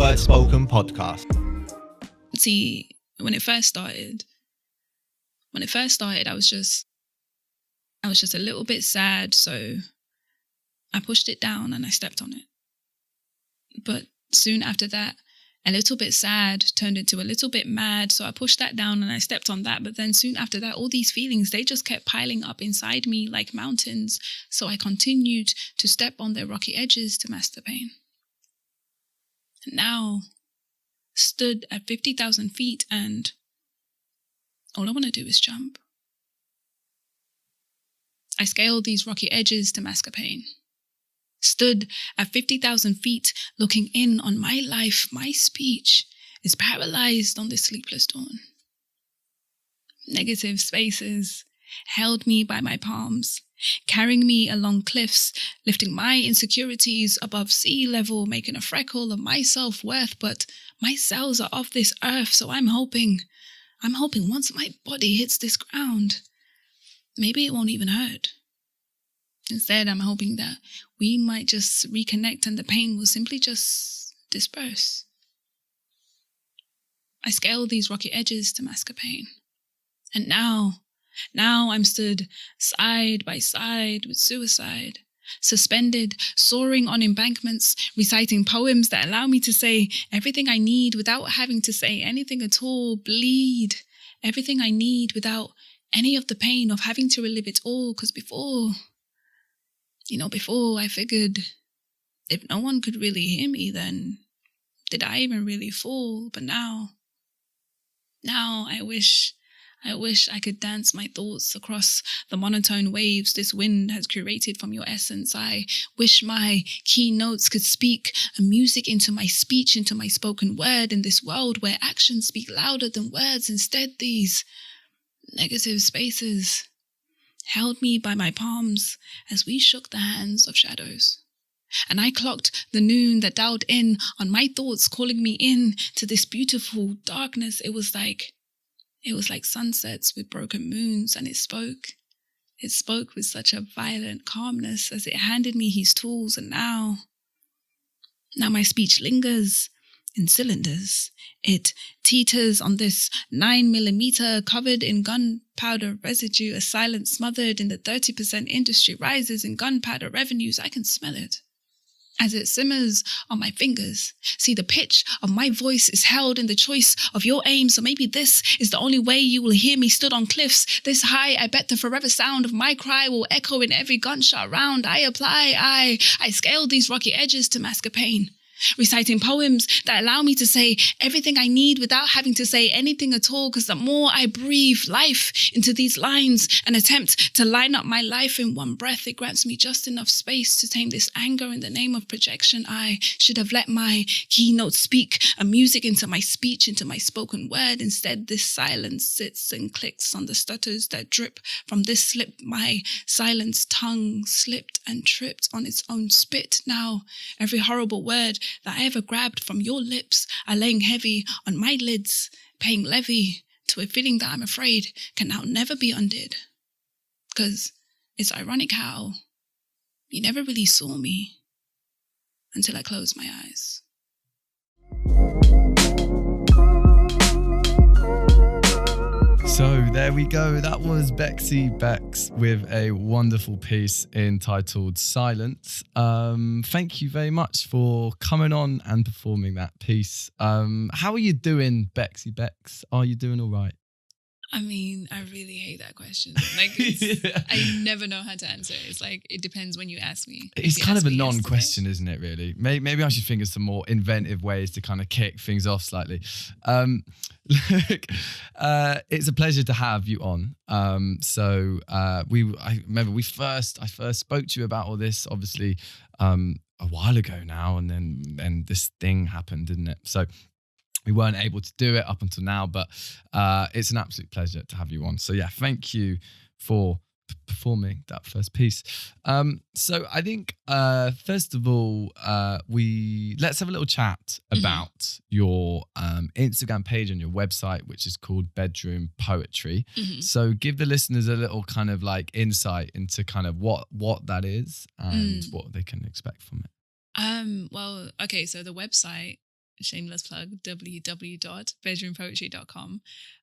Word Spoken podcast. See, when it first started, I was just a little bit sad, so I pushed it down and I stepped on it. But soon after that, a little bit sad turned into a little bit mad, so I pushed that down and I stepped on that. But then soon after that, all these feelings, they just kept piling up inside me like mountains, so I continued to step on their rocky edges to mask the pain. And now, stood at 50,000 feet, and all I want to do is jump. I scaled these rocky edges to mask a pain. Stood at 50,000 feet, looking in on my life. My speech is paralyzed on this sleepless dawn. Negative spaces held me by my palms, carrying me along cliffs, lifting my insecurities above sea level, making a freckle of my self-worth. But my cells are off this earth, so I'm hoping once my body hits this ground, maybe it won't even hurt. Instead, I'm hoping that we might just reconnect and the pain will simply just disperse. I scaled these rocky edges to mask a pain. And now I'm stood side by side with suicide, suspended, soaring on embankments, reciting poems that allow me to say everything I need without having to say anything at all, bleed everything I need without any of the pain of having to relive it all. Because before I figured if no one could really hear me, then did I even really fall? But now I wish I could dance my thoughts across the monotone waves this wind has curated from your essence. I wish my keynotes could speak a music into my speech, into my spoken word in this world where actions speak louder than words. Instead, these negative spaces held me by my palms as we shook the hands of shadows. And I clocked the noon that dialed in on my thoughts, calling me in to this beautiful darkness. It was like sunsets with broken moons, and it spoke with such a violent calmness as it handed me his tools. And now my speech lingers in cylinders. It teeters on this 9mm covered in gunpowder residue. A silence smothered in the 30% industry rises in gunpowder revenues. I can smell it as it simmers on my fingers. See, the pitch of my voice is held in the choice of your aim, so maybe this is the only way you will hear me stood on cliffs this high. I bet the forever sound of my cry will echo in every gunshot round. I scale these rocky edges to mask a pain, reciting poems that allow me to say everything I need without having to say anything at all. Because the more I breathe life into these lines and attempt to line up my life in one breath, it grants me just enough space to tame this anger in the name of projection. I should have let my keynote speak a music into my speech, into my spoken word. Instead, this silence sits and clicks on the stutters that drip from this slip. My silenced tongue slipped and tripped on its own spit. Now, every horrible word that I ever grabbed from your lips are laying heavy on my lids, paying levy to a feeling that I'm afraid can now never be undid. Because it's ironic how you never really saw me until I closed my eyes. So there we go. That was Becksy Becks with a wonderful piece entitled Silence. Thank you very much for coming on and performing that piece. How are you doing, Becksy Becks? Are you doing all right? I mean, I really hate that question. Like, I never know how to answer it. It's like, it depends when you ask me. It's kind of a non-question, isn't it, really? Maybe I should think of some more inventive ways to kind of kick things off slightly. Look, it's a pleasure to have you on. I remember I first spoke to you about all this, obviously, a while ago now, and then this thing happened, didn't it? So we weren't able to do it up until now, but it's an absolute pleasure to have you on. So yeah, thank you for performing that first piece. So I think first of all, let's have a little chat about your Instagram page and your website, which is called Bedroom Poetry. So give the listeners a little kind of like insight into kind of what that is and what they can expect from it. Well, okay, so the website shameless plug, www.bedroompoetry.com.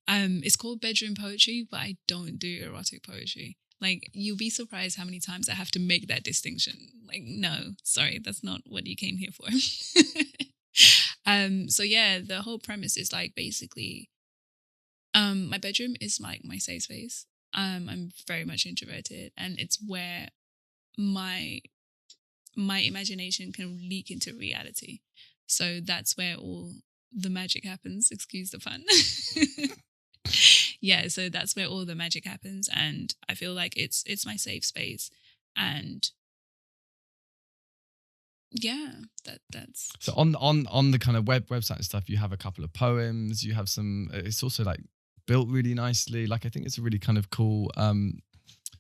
It's called Bedroom Poetry, but I don't do erotic poetry. Like, you'll be surprised how many times I have to make that distinction. Like, no, sorry, that's not what you came here for. So yeah, the whole premise is like basically, my bedroom is like my safe space. I'm very much introverted, and it's where my imagination can leak into reality. So that's where all the magic happens. Excuse the pun. Yeah, so that's where all the magic happens, and I feel like it's my safe space, and yeah, that's So on the kind of website and stuff, you have a couple of poems. You have some. It's also like built really nicely. Like, I think it's a really kind of cool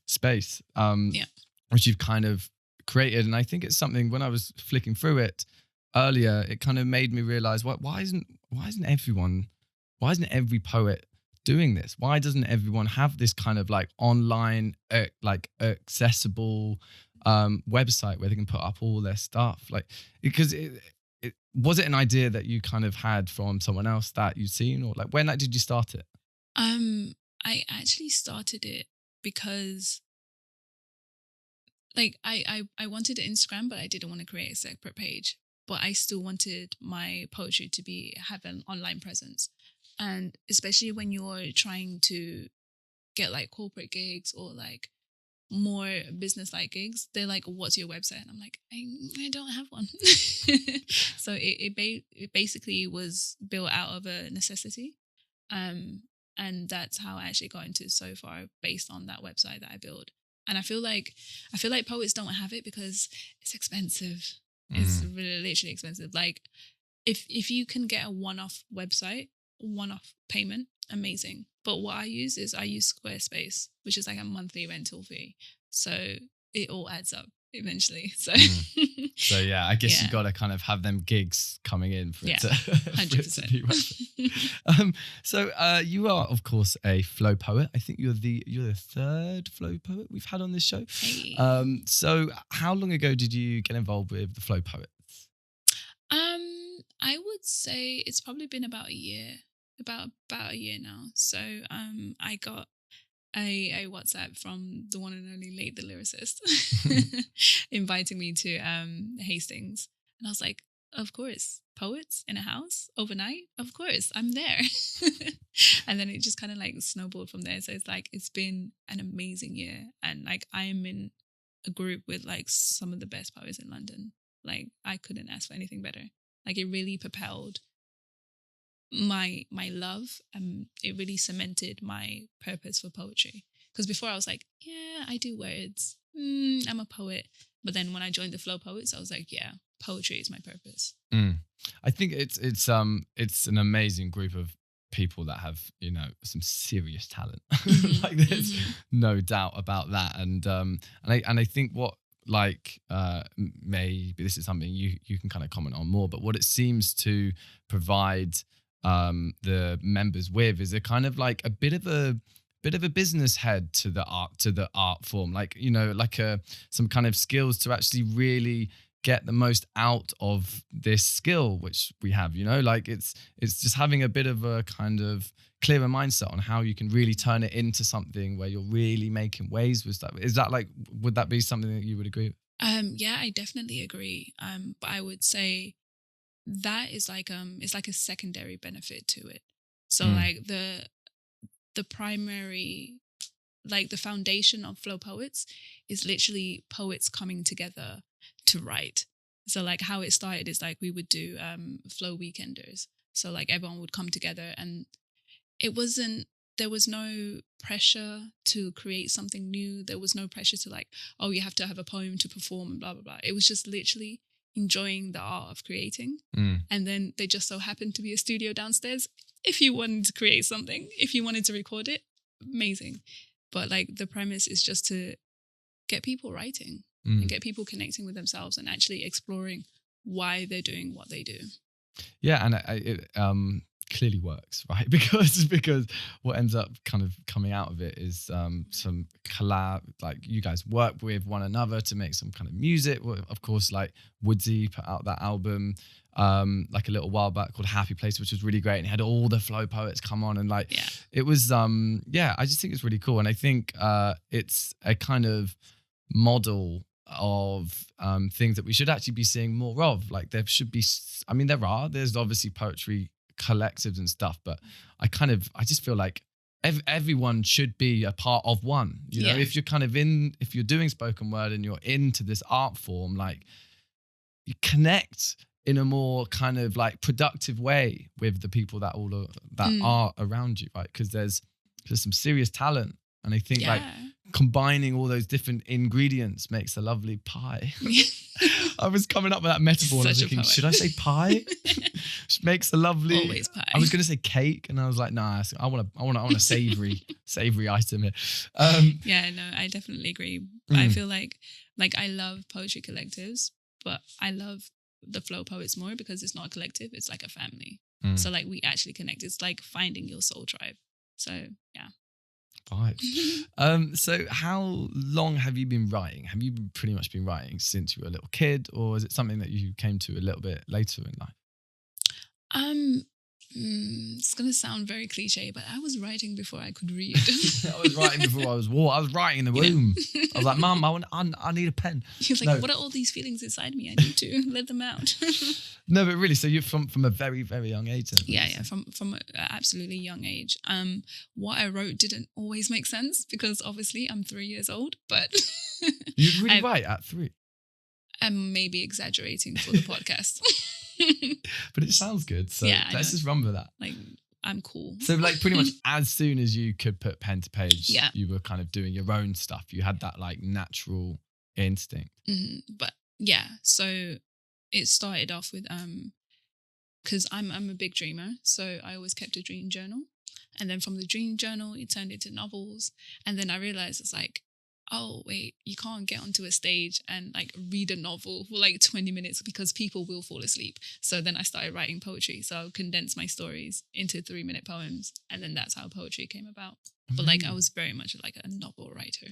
space. Yeah. Which you've kind of created, and I think it's something. When I was flicking through it earlier, it kind of made me realize why isn't every poet doing this? Why doesn't everyone have this kind of like online, like accessible website where they can put up all their stuff? Like, because was it an idea that you kind of had from someone else that you'd seen, or like when did you start it? I actually started it because like I wanted an Instagram, but I didn't want to create a separate page. But I still wanted my poetry to have an online presence. And especially when you're trying to get like corporate gigs or like more business-like gigs, they're like, "What's your website?" And I'm like, I don't have one. So it basically was built out of a necessity. And that's how I actually got into So Far, based on that website that I built. And I feel like poets don't have it because it's expensive. It's really literally expensive. Like, if you can get a one-off website, one-off payment, amazing. But what I use Squarespace, which is like a monthly rental fee. So it all adds up eventually. So So yeah, I guess Yeah. you got to kind of have them gigs coming in for it to, 100%. be worth it. So you are, of course, a flow poet. I think you're the third flow poet we've had on this show. Hey. So how long ago did you get involved with the flow poets? I would say it's probably been about a year, about a year now. So I got a WhatsApp from the one and only Late the Lyricist inviting me to Hastings, and I was like, of course, poets in a house overnight, of course, I'm there. And then it just kind of like snowballed from there. So it's been an amazing year, and like I am in a group with like some of the best poets in London. Like, I couldn't ask for anything better. Like, it really propelled my love, and it really cemented my purpose for poetry. Because before I was like, yeah, I do words. I'm a poet. But then when I joined the Flow Poets, I was like, yeah, poetry is my purpose. I think it's an amazing group of people that have, you know, some serious talent. Like, there's no doubt about that. And I think what, like, maybe this is something you can kind of comment on more, but what it seems to provide the members with is a kind of like a bit of a business head to the art form, like, you know, like some kind of skills to actually really get the most out of this skill which we have, you know, like it's just having a bit of a kind of clearer mindset on how you can really turn it into something where you're really making waves with stuff. Is that like, would that be something that you would agree with? Yeah, I definitely agree. But I would say that is like it's like a secondary benefit to it. So like the primary, like the foundation of Flow Poets is literally poets coming together to write. So like how it started is like we would do Flow Weekenders. So like everyone would come together, and there was no pressure to create something new. There was no pressure to like, oh, you have to have a poem to perform and blah, blah, blah. It was just literally enjoying the art of creating. And then there just so happened to be a studio downstairs. If you wanted to create something, if you wanted to record it, amazing. But like the premise is just to get people writing and get people connecting with themselves and actually exploring why they're doing what they do. Yeah, and clearly works, right? Because what ends up kind of coming out of it is some collab, like you guys work with one another to make some kind of music. Well, of course, like Woodsy put out that album like a little while back called Happy Place, which was really great, and it had all the flow poets come on, and like it was I just think it's really cool, and I think it's a kind of model of things that we should actually be seeing more of. Like there should be, I mean, there's obviously poetry collectives and stuff, but I just feel like everyone should be a part of one, you know. If you're doing spoken word and you're into this art form, like you connect in a more kind of like productive way with the people that are around you, right? Because there's some serious talent, and I think like combining all those different ingredients makes a lovely pie. I was coming up with that metaphor and I was thinking, should I say pie? Makes a lovely. Always pie. I was going to say cake, and I was like, nah, I want a savory item here. I definitely agree. I feel like I love poetry collectives, but I love the flow poets more because it's not a collective, it's like a family. So like we actually connect. It's like finding your soul tribe. So yeah. Right. So how long have you been writing? Have you pretty much been writing since you were a little kid, or is it something that you came to a little bit later in life? It's gonna sound very cliche, but I was writing before I could read. I was writing before I was born. I was writing in the womb. I was like, Mum, I need a pen. You're like, what are all these feelings inside me? I need to let them out. No, but really, so you're from a very, very young age then? Yeah, from an absolutely young age. What I wrote didn't always make sense because obviously I'm 3 years old, but you'd really write at 3? I'm maybe exaggerating for the podcast. But it sounds good, so let's just run with that. Like, I'm cool. So like pretty much as soon as you could put pen to page, you were kind of doing your own stuff. You had that like natural instinct. But yeah, so it started off with because I'm a big dreamer, so I always kept a dream journal, and then from the dream journal it turned into novels, and then I realized it's like, oh wait, you can't get onto a stage and like read a novel for like 20 minutes because people will fall asleep. So then I started writing poetry. So I would condense my stories into 3-minute poems, and then that's how poetry came about. But like I was very much like a novel writer.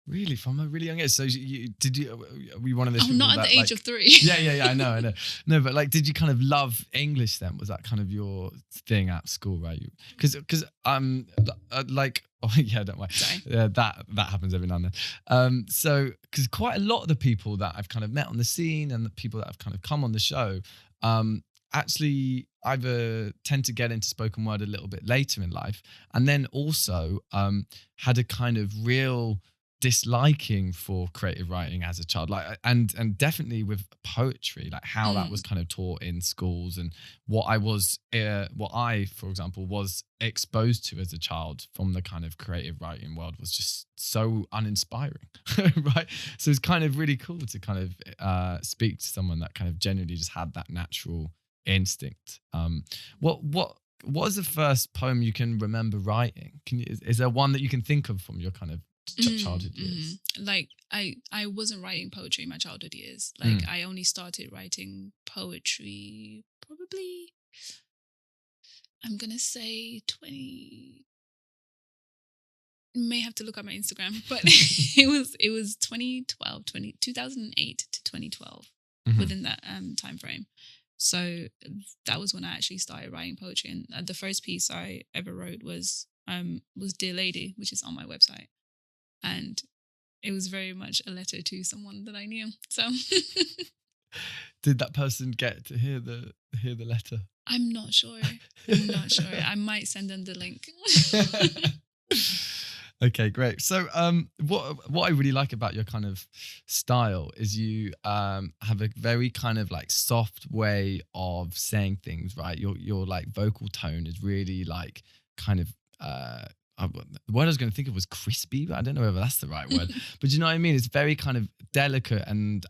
Really, from a really young age. So were you one of those? Oh, not at the age of 3. Yeah. I know. No, but like, did you kind of love English then? Was that kind of your thing at school, right? Because like, oh yeah, don't worry. Sorry. Yeah, that happens every now and then. So because quite a lot of the people that I've kind of met on the scene and the people that have kind of come on the show, actually either tend to get into spoken word a little bit later in life, and then also had a kind of real disliking for creative writing as a child, like and definitely with poetry, like how that was kind of taught in schools, and what I for example was exposed to as a child from the kind of creative writing world was just so uninspiring. Right, so it's kind of really cool to kind of speak to someone that kind of genuinely just had that natural instinct. What was the first poem you can remember writing? Is there one that you can think of from your kind of childhood years? Like I wasn't writing poetry in my childhood years. Like I only started writing poetry probably, I'm gonna say 20. May have to look up my Instagram, but it was 2008 to 2012 within that time frame. So that was when I actually started writing poetry, and the first piece I ever wrote was Dear Lady, which is on my website. And it was very much a letter to someone that I knew. So did that person get to hear the letter? I'm not sure. I might send them the link. Okay, great. So what I really like about your kind of style is you have a very kind of like soft way of saying things, right? Your like vocal tone is really like kind of the word I was going to think of was crispy, but I don't know whether that's the right word. But you know what I mean? It's very kind of delicate and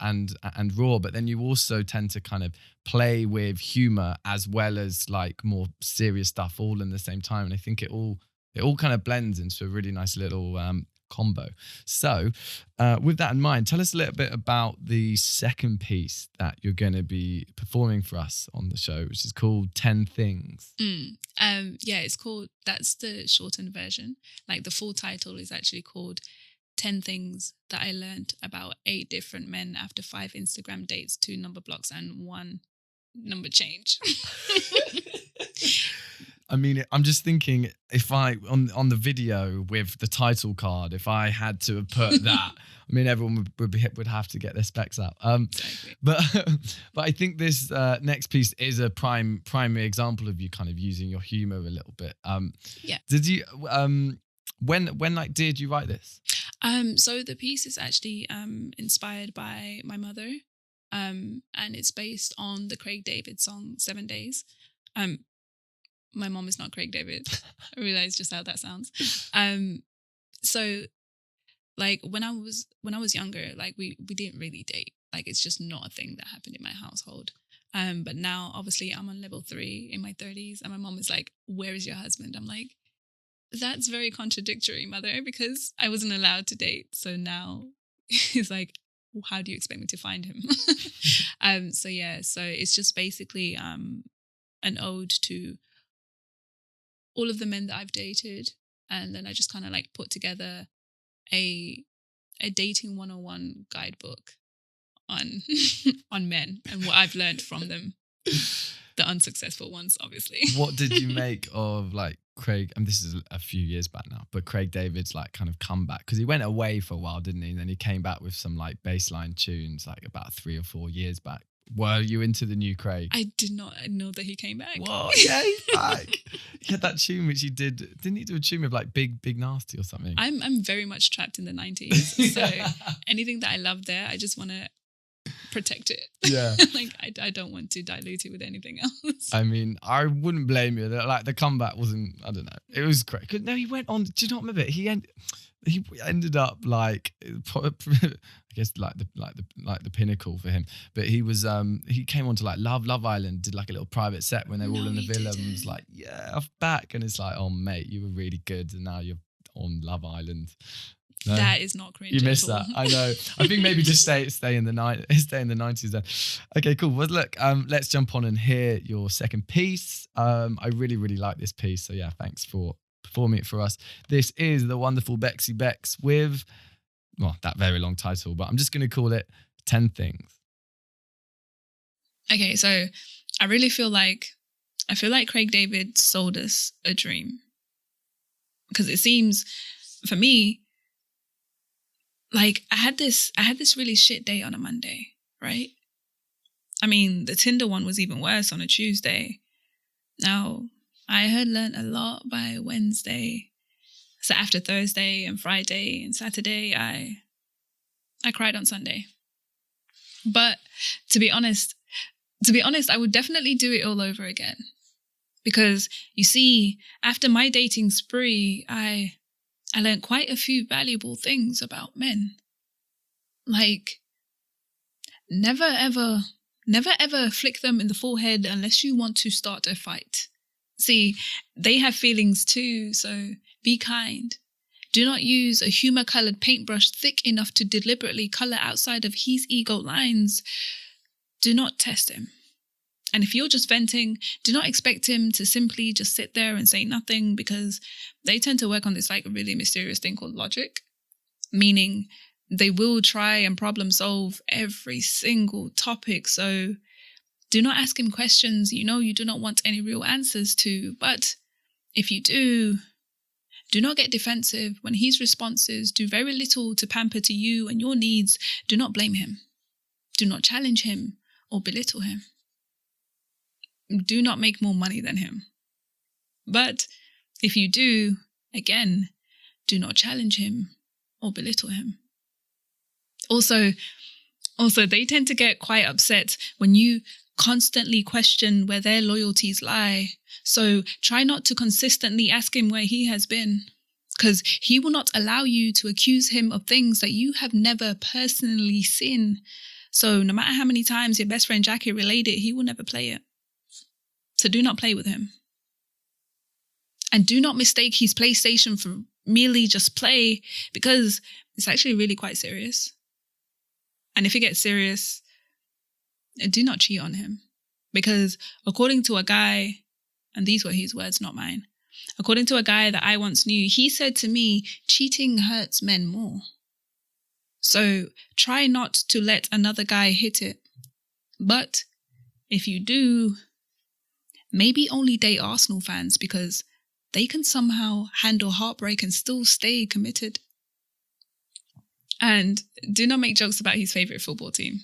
raw, but then you also tend to kind of play with humor as well as like more serious stuff all in the same time. And I think it all kind of blends into a really nice little combo. So with that in mind, tell us a little bit about the second piece that you're going to be performing for us on the show, which is called 10 Things. It's called, that's the shortened version. Like the full title is actually called 10 Things That I Learned About 8 Different Men After 5 Instagram Dates, 2 number blocks, and 1 number change. I mean, I'm just thinking, if I on the video with the title card, if I had to have put that, I mean, everyone would have to get their specs out. Exactly. But I think this next piece is a primary example of you kind of using your humor a little bit. Did you when did you write this? So the piece is actually inspired by my mother, and it's based on the Craig David song 7 Days. My mom is not Craig David. I realized just how that sounds. So like when I was younger, like we didn't really date. Like it's just not a thing that happened in my household. But now obviously I'm on level 3 in my 30s, and my mom is like, "Where is your husband?" I'm like, "That's very contradictory, mother, because I wasn't allowed to date. So now it's like, how do you expect me to find him?" So it's just basically an ode to all of the men that I've dated, and then I just kind of like put together a dating 101 guidebook on on men and what I've learned from them, the unsuccessful ones, obviously. What did you make of like Craig? And this is a few years back now, but Craig David's like kind of comeback, because he went away for a while, didn't he? And then he came back with some like bassline tunes like about 3 or 4 years back. Were you into the new Craig? I did not know that he came back. What? Yeah, he's back. He had that tune which he did. Didn't he do a tune with like Big Nasty or something? I'm very much trapped in the 90s. So anything that I love there, I just want to protect it. Yeah. Like I don't want to dilute it with anything else. I mean, I wouldn't blame you. Like the comeback wasn't, I don't know. It was great. No, he went on. Do you not remember? He ended up like, I guess like the pinnacle for him. But he was he came on to like Love Island, did like a little private set when they were all in the villa, and was like, "Yeah, I'm back." And it's like, "Oh mate, you were really good, and now you're on Love Island." No? That is not cringe. You missed that. I know. I think maybe just stay in the 90s then. Okay, cool. Well, look, let's jump on and hear your second piece. I really, really like this piece. So yeah, thanks for performing it for us. This is the wonderful Becksy Becks with, well, that very long title, but I'm just going to call it 10 Things. Okay, so I feel like Craig David sold us a dream, because it seems for me like I had this really shit day on a Monday, right? I mean, the Tinder one was even worse on a Tuesday. Now, I had learned a lot by Wednesday. So after Thursday and Friday and Saturday, I cried on Sunday. But to be honest, I would definitely do it all over again. Because you see, after my dating spree, I learned quite a few valuable things about men. Like, never ever flick them in the forehead unless you want to start a fight. See, they have feelings too, so be kind. Do not use a humor-colored paintbrush thick enough to deliberately color outside of his ego lines. Do not test him. And if you're just venting, do not expect him to simply just sit there and say nothing, because they tend to work on this like really mysterious thing called logic, meaning they will try and problem solve every single topic. So do not ask him questions you do not want any real answers to. But if you do not get defensive when his responses do very little to pamper to you and your needs. Do not blame him. Do not challenge him or belittle him. Do not make more money than him. But if you do, again, do not challenge him or belittle him. Also, they tend to get quite upset when you constantly question where their loyalties lie. So try not to consistently ask him where he has been, because he will not allow you to accuse him of things that you have never personally seen. So no matter how many times your best friend Jackie relayed it, he will never play it. So do not play with him. And do not mistake his PlayStation for merely just play, because it's actually really quite serious. And if it gets serious, do not cheat on him. Because according to a guy, and these were his words, not mine, according to a guy that I once knew, he said to me, cheating hurts men more. So try not to let another guy hit it. But if you do, maybe only date Arsenal fans, because they can somehow handle heartbreak and still stay committed. And do not make jokes about his favourite football team,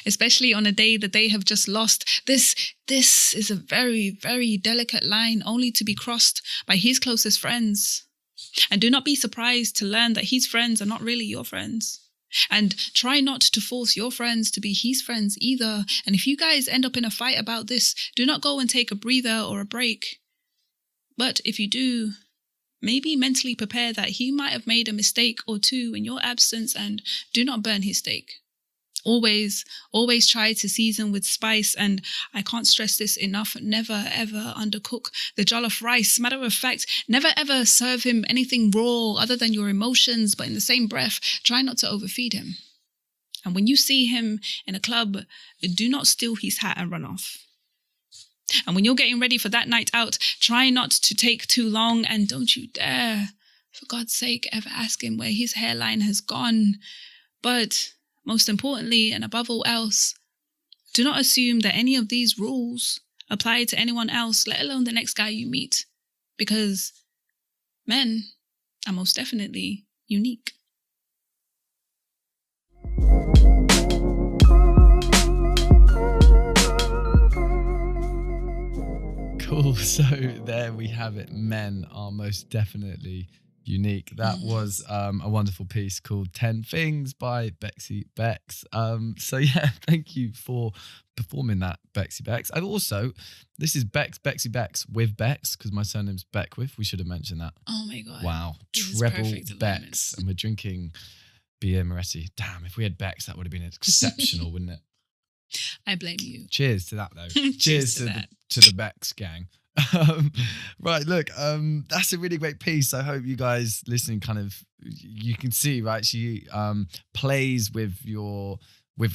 especially on a day that they have just lost. This is a very, very delicate line, only to be crossed by his closest friends. And do not be surprised to learn that his friends are not really your friends. And try not to force your friends to be his friends either. And if you guys end up in a fight about this, do not go and take a breather or a break. But if you do, maybe mentally prepare that he might have made a mistake or two in your absence, and do not burn his steak. Always try to season with spice, and I can't stress this enough, never ever undercook the jollof rice. Matter of fact, never ever serve him anything raw other than your emotions, but in the same breath, try not to overfeed him. And when you see him in a club, do not steal his hat and run off. And when you're getting ready for that night out, try not to take too long, and don't you dare, for God's sake, ever ask him where his hairline has gone. But most importantly, and above all else, do not assume that any of these rules apply to anyone else, let alone the next guy you meet, because men are most definitely unique. Cool. So there we have it. Men are most definitely unique. That was a wonderful piece called 10 Things by Becksy Becks. So yeah, thank you for performing that, Becksy Becks. And also, this is Becksy Becks with Becks, because my surname's Beckwith. We should have mentioned that. Oh my God. Wow. Treble Becks. And we're drinking beer Moretti. Damn, if we had Becks, that would have been exceptional, wouldn't it? I blame you. Cheers to that, though. Cheers to the Becks gang. Right, look, that's a really great piece. I hope you guys listening you can see, right? She plays with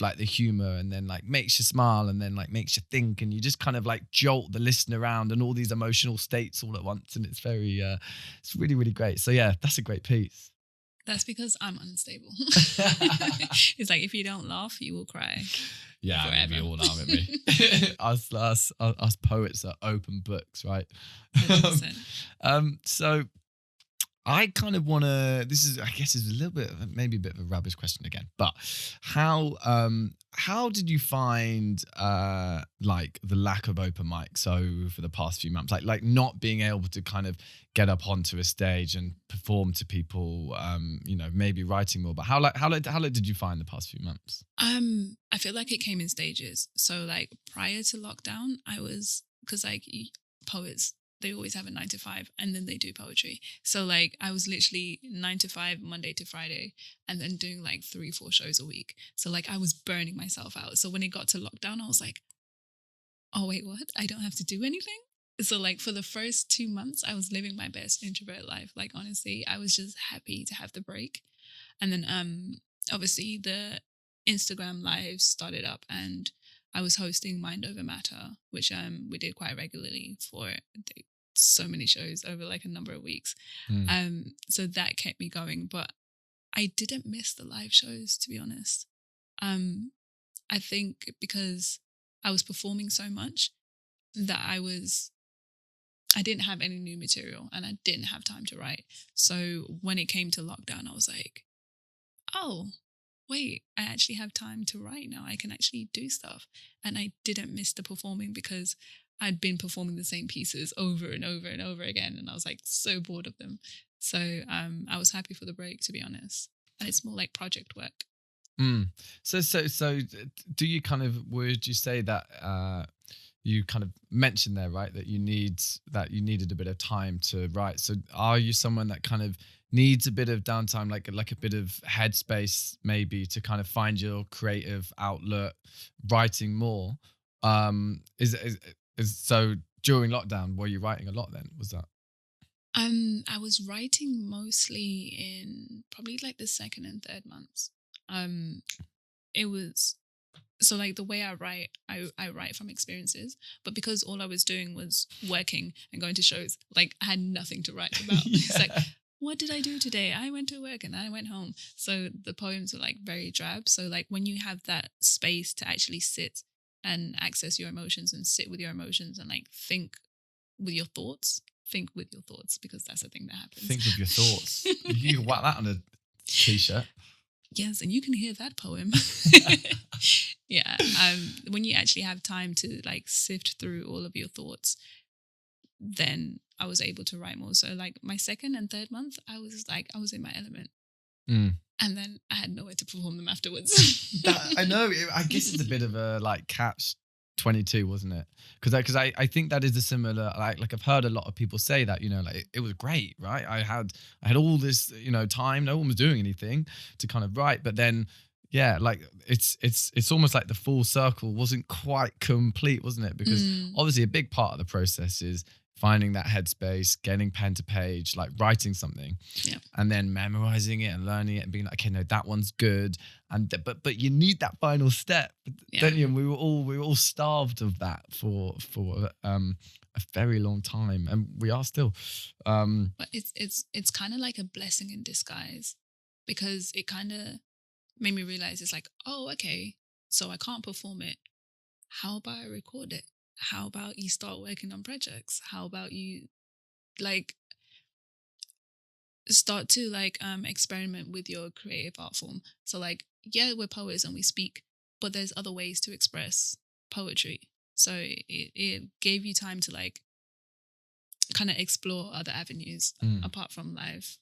like the humor, and then like makes you smile, and then like makes you think, and you just kind of like jolt the listener around and all these emotional states all at once, and it's very it's really, really great. So yeah, that's a great piece. That's because I'm unstable. It's like, if you don't laugh, you will cry. Yeah, forever. we all are, aren't we? us poets are open books, right? 100%. So I kind of want to. This is, I guess, is a little bit, maybe a bit of a rubbish question again. But how did you find like the lack of open mic? So for the past few months, like not being able to kind of get up onto a stage and perform to people, maybe writing more. But how did you find the past few months? I feel like it came in stages. So like prior to lockdown, because like poets, they always have a 9 to 5, and then they do poetry. So like I was literally 9 to 5, Monday to Friday, and then doing like 3-4 shows a week. So like I was burning myself out. So when it got to lockdown, I was like, oh wait, what? I don't have to do anything? So like for the first 2 months, I was living my best introvert life. Like honestly, I was just happy to have the break. And then obviously the Instagram lives started up, and I was hosting Mind Over Matter, which we did quite regularly for so many shows over like a number of weeks. So that kept me going, but I didn't miss the live shows, to be honest. I think because I was performing so much that I didn't have any new material, and I didn't have time to write. So when it came to lockdown, I was like, oh, wait, I actually have time to write now. I can actually do stuff. And I didn't miss the performing, because I'd been performing the same pieces over and over and over again, and I was like so bored of them. So I was happy for the break, to be honest. And it's more like project work. So do you would you say that you kind of mentioned there, right, that you needed a bit of time to write? So are you someone that kind of needs a bit of downtime, like a bit of headspace maybe, to kind of find your creative outlet, writing more? So during lockdown, were you writing a lot then? Was that? I was writing mostly in probably like the second and third months. Um, it was so like the way I write from experiences, but because all I was doing was working and going to shows, like I had nothing to write about. It's like, what did I do today? I went to work and then I went home. So the poems were like very drab. So like when you have that space to actually sit and access your emotions and sit with your emotions and like think with your thoughts, think with your thoughts, because that's the thing that happens. Think with your thoughts. You can whack that on a t-shirt. Yes, and you can hear that poem. Yeah. When you actually have time to like sift through all of your thoughts, then I was able to write more. So like my second and third month, I was in my element. Mm. And then I had nowhere to perform them afterwards. I know. I guess it's a bit of a like catch 22, wasn't it? Because I think that is a similar like I've heard a lot of people say that, you know, like it was great, right? I had all this, you know, time. No one was doing anything to kind of write, but then yeah, like it's almost like the full circle wasn't quite complete, wasn't it? Because obviously a big part of the process is finding that headspace, getting pen to page, like writing something, Yeah. and then memorizing it and learning it and being like, okay, no, that one's good. And but you need that final step, don't you? And we were all starved of that for a very long time, and we are still. But it's kind of like a blessing in disguise, because it kind of made me realize it's like, oh, okay, so I can't perform it. How about I record it? How about you start working on projects? How about you like start to like experiment with your creative art form? So like, yeah, we're poets and we speak, but there's other ways to express poetry. So it gave you time to like kind of explore other avenues apart from live.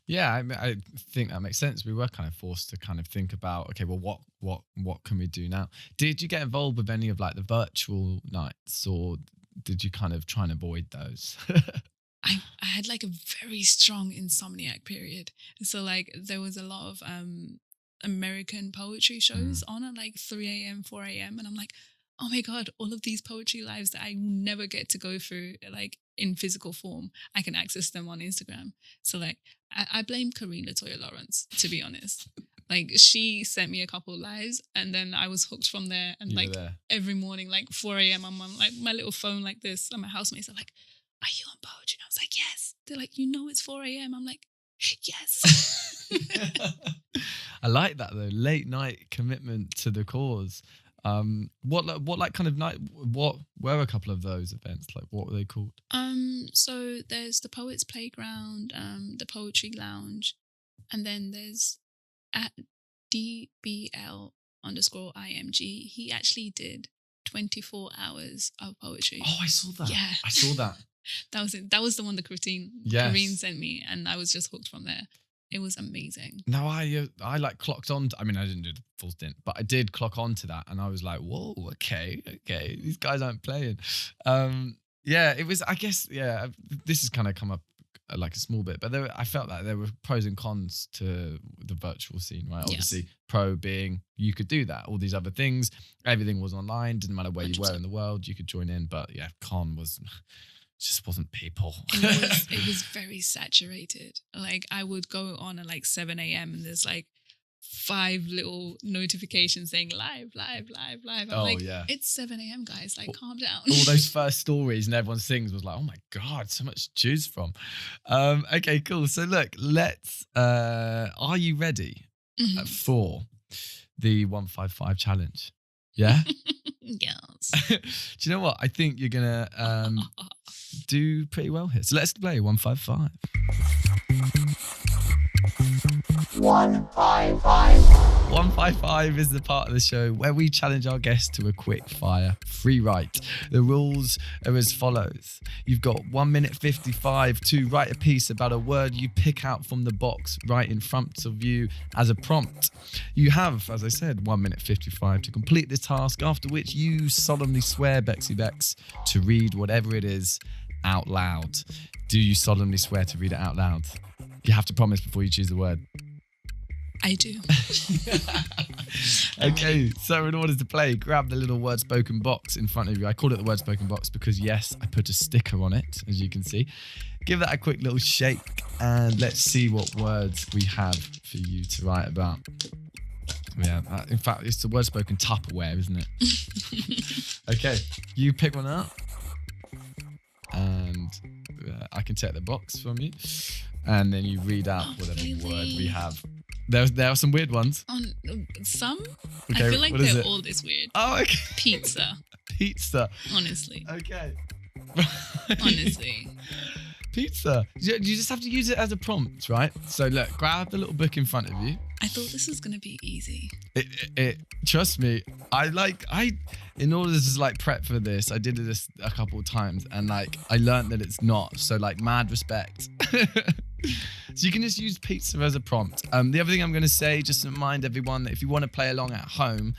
Yeah, I mean, I think that makes sense. We were kind of forced to kind of think about, okay, well, what can we do now? Did you get involved with any of like the virtual nights, or did you kind of try and avoid those? I had like a very strong insomniac period. So like there was a lot of American poetry shows on at like 3 a.m., 4 a.m. And I'm like, oh my God, all of these poetry lives that I never get to go through like in physical form, I can access them on Instagram. So like I blame Karina Latoya Lawrence, to be honest. Like she sent me a couple lives and then I was hooked from there. And like every morning, like 4 a.m., I'm on like my little phone like this, and my housemates are like, are you on poetry? And I was like, yes. They're like, you know it's 4 a.m. I'm like, yes. I like that though. Late night commitment to the cause. What like kind of night? What were a couple of those events? Like, what were they called? So there's the Poets Playground, the Poetry Lounge, and then there's at DBL_IMG. He actually did 24 hours of poetry. Oh, I saw that. Yeah, I saw that. That was it. That was the one that Karine sent me, and I was just hooked from there. It was amazing. No, I like clocked on. I mean, I didn't do the full stint, but I did clock on to that, and I was like, whoa, okay, these guys aren't playing. Yeah, it was. I guess, yeah, this has kind of come up like a small bit, but I felt like there were pros and cons to the virtual scene, right? Obviously, pro being you could do that, all these other things, everything was online, didn't matter where 100%. You were in the world, you could join in. But yeah, con was. Just wasn't people. It was very saturated. Like I would go on at like 7 a.m. and there's like 5 little notifications saying live. I'm like, it's 7 a.m. guys, like calm down. All those first stories and everyone sings was like, oh my God, so much to choose from. Okay, cool. So look, let's, are you ready for the 155 challenge? Yeah? Yes. Do you know what? I think you're going to do pretty well here. So let's play 155. 155 is the part of the show where we challenge our guests to a quick fire free write. The rules are as follows. You've got 1 minute 55 to write a piece about a word you pick out from the box right in front of you as a prompt. You have, as I said, 1 minute 55 to complete this task, after which you solemnly swear, Becksy Becks, to read whatever it is out loud. Do you solemnly swear to read it out loud? You have to promise before you choose the word. I do. Okay, so in order to play, grab the little word spoken box in front of you. I call it the word spoken box because, yes, I put a sticker on it, as you can see. Give that a quick little shake and let's see what words we have for you to write about. Yeah, in fact, it's the word spoken Tupperware, isn't it? Okay, you pick one up and I can take the box from you and then you read out whatever word we have. There are some weird ones. Some? Okay, I feel like what is they're it? all this weird. Oh, okay. Pizza. Pizza. Honestly. Okay. Honestly. Pizza. You just have to use it as a prompt, right? So look, grab the little book in front of you. I thought this was gonna be easy. It trust me, in order to like prep for this, I did this a couple of times and like I learned that it's not. So like mad respect. So you can just use pizza as a prompt. The other thing I'm going to say, just to remind everyone that if you want to play along at home,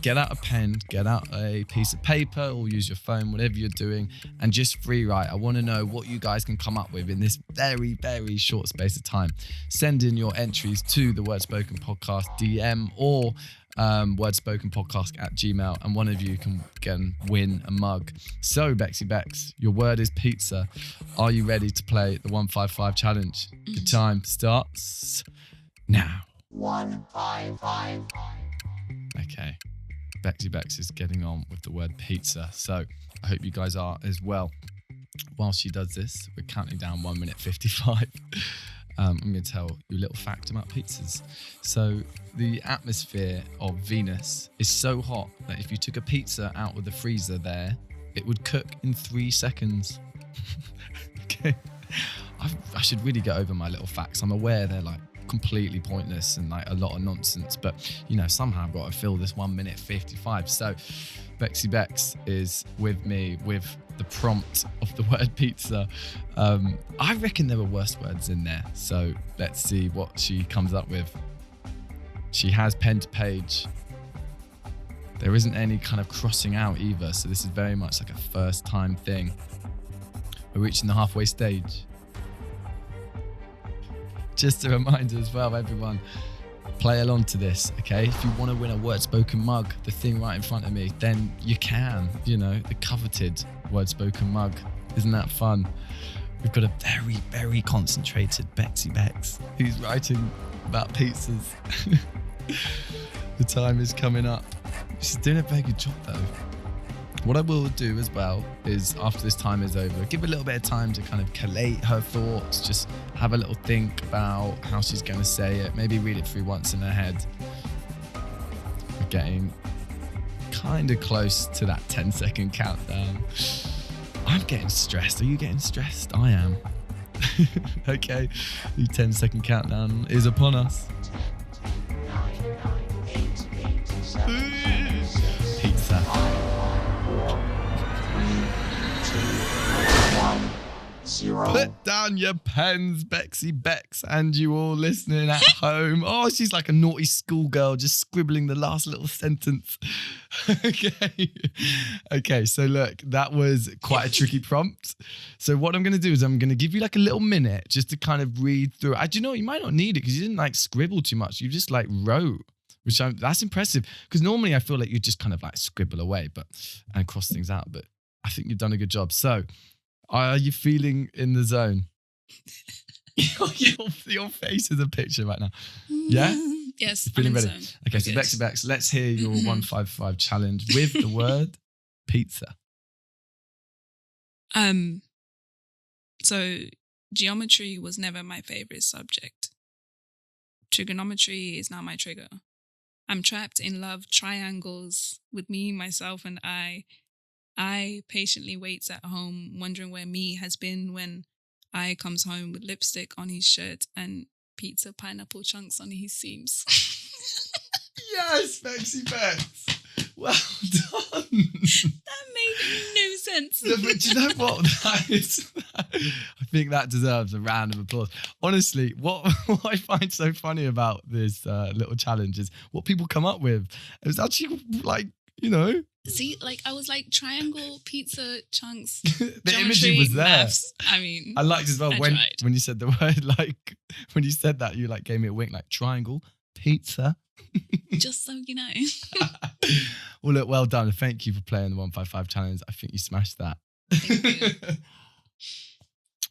get out a pen, get out a piece of paper or use your phone, whatever you're doing, and just free write. I want to know what you guys can come up with in this very, very short space of time. Send in your entries to the Word Spoken Podcast DM or wordspokenpodcast@gmail.com, and one of you can win a mug. So Becksy Becks, your word is pizza. Are you ready to play the 155 challenge? The time starts now. 155. Okay, Becksy Becks is getting on with the word pizza, so I hope you guys are as well. While she does this, we're counting down 1 minute 55. I'm going to tell you a little fact about pizzas. So the atmosphere of Venus is so hot that if you took a pizza out of the freezer there, it would cook in 3 seconds. Okay. I should really get over my little facts. I'm aware they're like completely pointless and like a lot of nonsense, but you know, somehow I've got to fill this 1 minute 55. So Becksy Becks is with me with the prompt of the word pizza. I reckon there were worse words in there, so let's see what she comes up with. She has pen to page. There isn't any kind of crossing out either, so this is very much like a first time thing. We're reaching the halfway stage. Just a reminder as well, everyone, play along to this, okay? If you want to win a word spoken mug, the thing right in front of me, then you can, you know, the coveted word spoken mug. Isn't that fun? We've got a very, very concentrated Becksy Becks who's writing about pizzas. The time is coming up. She's doing a very good job though. What I will do as well is after this time is over, give a little bit of time to kind of collate her thoughts, just have a little think about how she's going to say it, maybe read it through once in her head. We're getting kind of close to that 10-second countdown. I'm getting stressed. Are you getting stressed? I am. Okay, the 10-second countdown is upon us. Pizza. Put down your pens, Becksy Becks, and you all listening at home. Oh, she's like a naughty schoolgirl, just scribbling the last little sentence. Okay, so look, that was quite a tricky prompt. So what I'm going to do is I'm going to give you like a little minute just to kind of read through it. Do you know what? You might not need it because you didn't like scribble too much. You just like wrote, that's impressive. Because normally I feel like you just kind of like scribble away and cross things out. But I think you've done a good job. So are you feeling in the zone? Your face is a picture right now. Yeah? Yes, feeling ready? Zone. Okay, so Becksy Becks, let's hear your 155 challenge with the word pizza. So geometry was never my favorite subject. Trigonometry is now my trigger. I'm trapped in love triangles with me, myself, and I. I patiently waits at home, wondering where me has been when I comes home with lipstick on his shirt and pizza pineapple chunks on his seams. Yes, Becksy Becks. Well done. That made no sense. Yeah, but do you know what? I think that deserves a round of applause. Honestly, what I find so funny about this little challenge is what people come up with. It's actually like, you know, See, like I was like triangle, pizza, chunks, The geometry, imagery was there. maths. I mean, I liked as well I when tried. you said the word, like when you said that, you like gave me a wink, like triangle, pizza. Just so you know. Well, look, well done. Thank you for playing the 155 challenge. I think you smashed that. Thank you.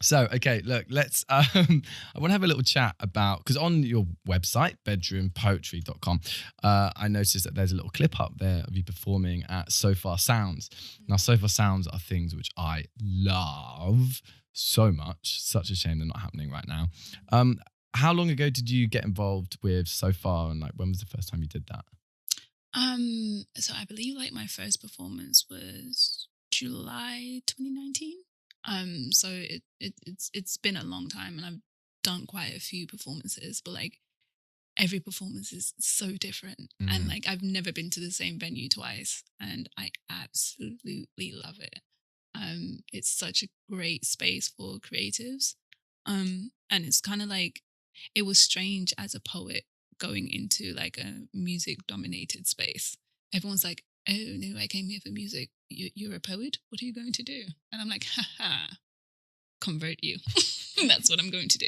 So, okay, look, let's, I want to have a little chat about, because on your website, bedroompoetry.com, I noticed that there's a little clip up there of you performing at So Far Sounds. Now, So Far Sounds are things which I love so much. Such a shame they're not happening right now. How long ago did you get involved with So Far, and like when was the first time you did that? So I believe like my first performance was July 2019. So it's been a long time, and I've done quite a few performances, but like every performance is so different, and like I've never been to the same venue twice, and I absolutely love it. It's such a great space for creatives, and it's kind of like it was strange as a poet going into like a music dominated space. Everyone's like, oh no, I came here for music. You're a poet? What are you going to do? And I'm like, haha, convert you. That's what I'm going to do.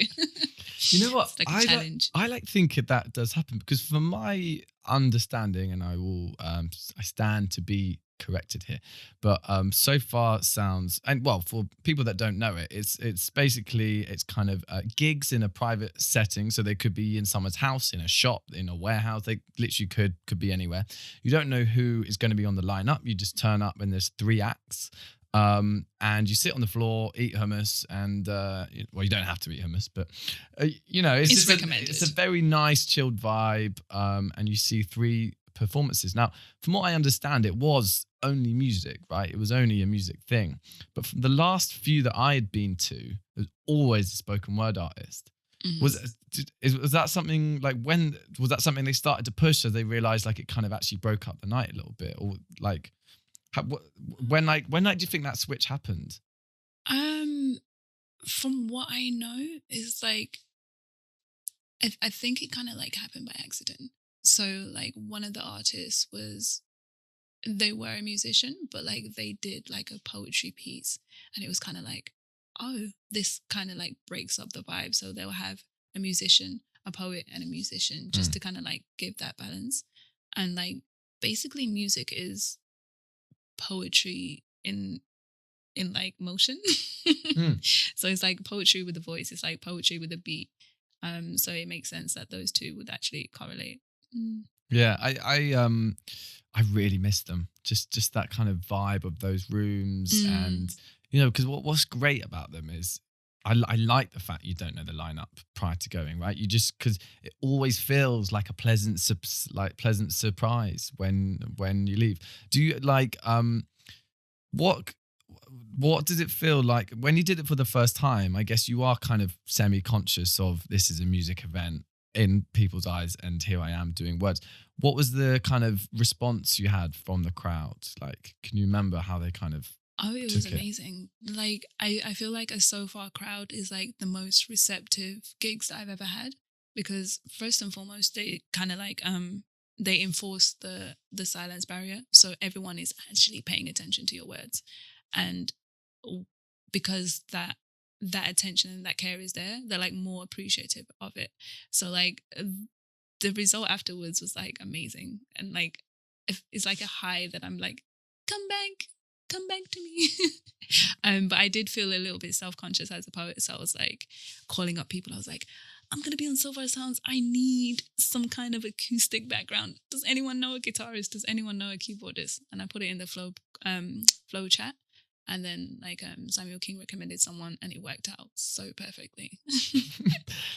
You know what? It's like a challenge. I like think that does happen, because from my understanding, and I will, I stand to be corrected here, but So Far Sounds, and well, for people that don't know it, it's basically, it's kind of gigs in a private setting. So they could be in someone's house, in a shop, in a warehouse. They literally could be anywhere. You don't know who is going to be on the lineup. You just turn up, and there's 3 acts. And you sit on the floor, eat hummus, and well, you don't have to eat hummus, but you know, it's just recommended. it's a very nice, chilled vibe. And you see 3 performances. Now, from what I understand, it was only music, right? It was only a music thing. But from the last few that I had been to, there was always a spoken word artist. Mhm. Was that something like, when was that something they started to push as they realized like it kind of actually broke up the night a little bit, or like? When night do you think that switch happened? From what I know, is like I think it kind of like happened by accident. So like one of the artists they were a musician, but like they did like a poetry piece, and it was kind of like, oh, this kind of like breaks up the vibe. So they'll have a musician, a poet, and a musician, just to kind of like give that balance. And like basically, music is poetry in like motion. So it's like poetry with a voice, it's like poetry with a beat. So it makes sense that those two would actually correlate. Yeah, I really miss them. Just that kind of vibe of those rooms, and you know, because what's great about them is I like the fact you don't know the lineup prior to going, right? You just, because it always feels like a pleasant surprise when you leave. Do you like what does it feel like when you did it for the first time? I guess you are kind of semi-conscious of, this is a music event in people's eyes, and here I am doing words. What was the kind of response you had from the crowd? Like, can you remember how they kind of Oh, it was amazing. Like I feel like a So Far crowd is like the most receptive gigs that I've ever had, because first and foremost, they kind of like they enforce the silence barrier, so everyone is actually paying attention to your words, and because that attention and that care is there, they're like more appreciative of it. So like the result afterwards was like amazing, and like it's like a high that I'm like, come back to me. But I did feel a little bit self-conscious as a poet, so I was like calling up people. I was like, I'm gonna be on So Far Sounds, I need some kind of acoustic background. Does anyone know a guitarist? Does anyone know a keyboardist? And I put it in the flow chat, and then like Samuel King recommended someone, and it worked out so perfectly.